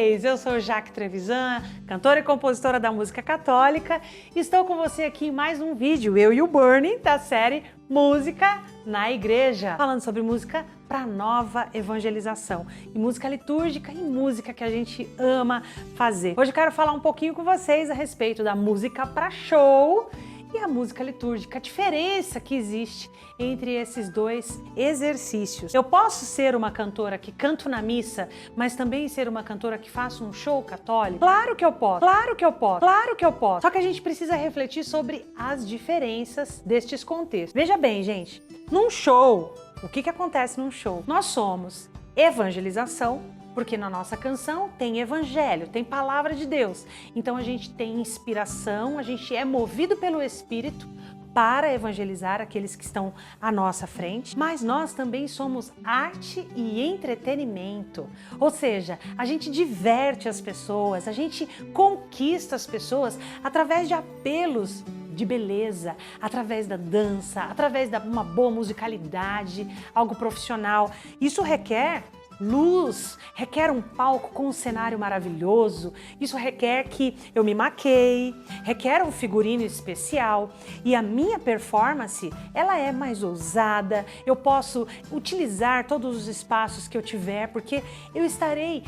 vocês? Eu sou Jaque Trevisan, cantora e compositora da música católica. Estou com você aqui em mais um vídeo, eu e o Bernie, da série Música na Igreja, falando sobre música para nova evangelização, e música litúrgica e música que a gente ama fazer. Hoje eu quero falar um pouquinho com vocês a respeito da música para show e a música litúrgica, a diferença que existe entre esses dois exercícios. Eu posso ser uma cantora que canto na missa, mas também ser uma cantora que faça um show católico? Claro que eu posso, claro que eu posso, claro que eu posso. Só que a gente precisa refletir sobre as diferenças destes contextos. Veja bem, gente, num show, o que acontece num show? Nós somos evangelização, porque na nossa canção tem evangelho, tem palavra de Deus. Então a gente tem inspiração, a gente é movido pelo Espírito para evangelizar aqueles que estão à nossa frente. Mas nós também somos arte e entretenimento. Ou seja, a gente diverte as pessoas, a gente conquista as pessoas através de apelos de beleza, através da dança, através de uma boa musicalidade, algo profissional. Isso requer luz, requer um palco com um cenário maravilhoso, isso requer que eu me maqueie, requer um figurino especial, e a minha performance, ela é mais ousada, eu posso utilizar todos os espaços que eu tiver, porque eu estarei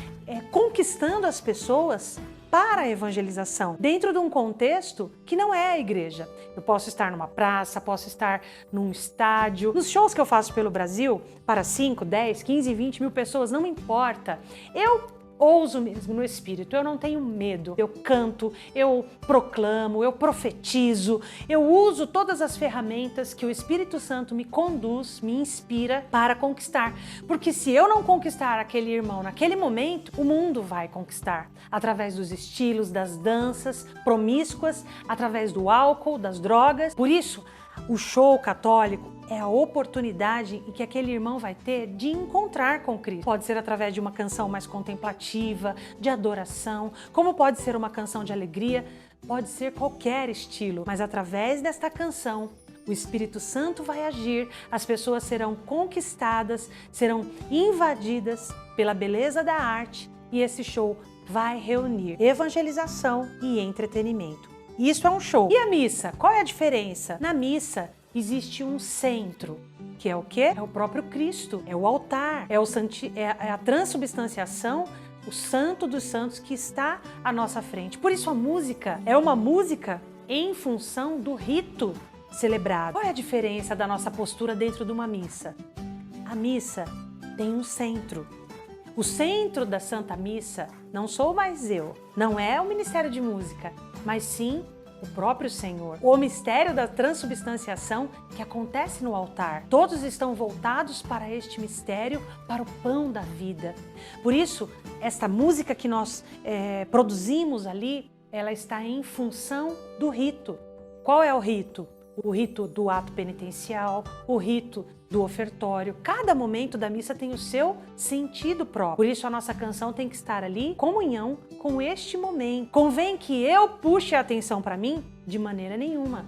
conquistando as pessoas para a evangelização, dentro de um contexto que não é a igreja. Eu posso estar numa praça, posso estar num estádio. Nos shows que eu faço pelo Brasil, para 5, 10, 15, 20 mil pessoas, não importa. Eu ouso mesmo no Espírito, eu não tenho medo. Eu canto, eu proclamo, eu profetizo, eu uso todas as ferramentas que o Espírito Santo me conduz, me inspira para conquistar. Porque se eu não conquistar aquele irmão naquele momento, o mundo vai conquistar. Através dos estilos, das danças promíscuas, através do álcool, das drogas. Por isso, o show católico é a oportunidade em que aquele irmão vai ter de encontrar com Cristo. Pode ser através de uma canção mais contemplativa, de adoração, como pode ser uma canção de alegria, pode ser qualquer estilo, mas através desta canção, o Espírito Santo vai agir, as pessoas serão conquistadas, serão invadidas pela beleza da arte, e esse show vai reunir evangelização e entretenimento. Isso é um show. E a missa? Qual é a diferença? Na missa existe um centro, que é o quê? É o próprio Cristo, é o altar, é a transubstanciação, o santo dos santos que está à nossa frente. Por isso a música é uma música em função do rito celebrado. Qual é a diferença da nossa postura dentro de uma missa? A missa tem um centro. O centro da Santa Missa não sou mais eu, não é o Ministério de Música, mas sim o próprio Senhor. O mistério da transubstanciação que acontece no altar. Todos estão voltados para este mistério, para o pão da vida. Por isso, esta música que nós produzimos ali, ela está em função do rito. Qual é o rito? O rito do ato penitencial, o rito do ofertório. Cada momento da missa tem o seu sentido próprio. Por isso a nossa canção tem que estar ali em comunhão com este momento. Convém que eu puxe a atenção para mim? De maneira nenhuma.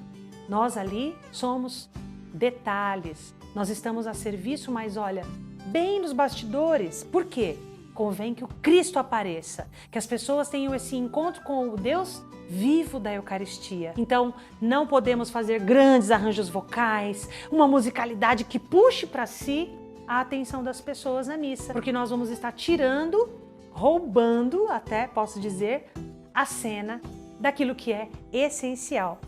Nós ali somos detalhes. Nós estamos a serviço, mas olha, bem nos bastidores. Por quê? Convém que o Cristo apareça, que as pessoas tenham esse encontro com o Deus vivo da Eucaristia. Então, não podemos fazer grandes arranjos vocais, uma musicalidade que puxe para si a atenção das pessoas na missa, porque nós vamos estar tirando, roubando, até posso dizer, a cena daquilo que é essencial.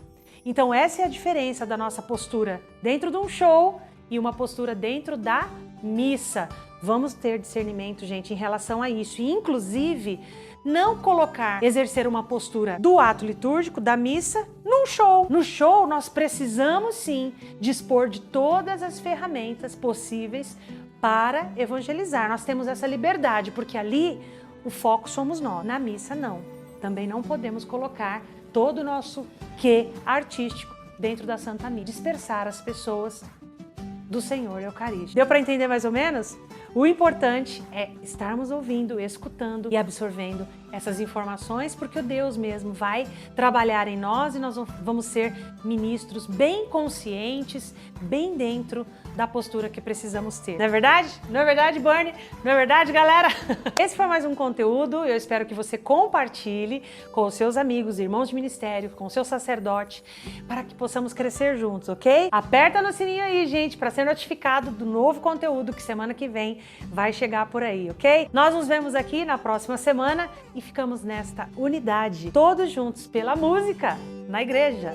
Então, essa é a diferença da nossa postura dentro de um show e uma postura dentro da missa. Vamos ter discernimento, gente, em relação a isso. E, inclusive, não exercer uma postura do ato litúrgico, da missa, num show. No show, nós precisamos, sim, dispor de todas as ferramentas possíveis para evangelizar. Nós temos essa liberdade, porque ali o foco somos nós. Na missa, não. Também não podemos colocar todo o nosso quê artístico dentro da Santa Missa. Dispersar as pessoas do Senhor Eucarístico. Deu para entender mais ou menos? O importante é estarmos ouvindo, escutando e absorvendo essas informações, porque o Deus mesmo vai trabalhar em nós e nós vamos ser ministros bem conscientes, bem dentro da postura que precisamos ter. Não é verdade? Não é verdade, Bernie? Não é verdade, galera? Esse foi mais um conteúdo. Eu espero que você compartilhe com os seus amigos, irmãos de ministério, com o seu sacerdote, para que possamos crescer juntos, ok? Aperta no sininho aí, gente, para ser notificado do novo conteúdo que semana que vem vai chegar por aí, ok? Nós nos vemos aqui na próxima semana e ficamos nesta unidade, todos juntos pela música na igreja.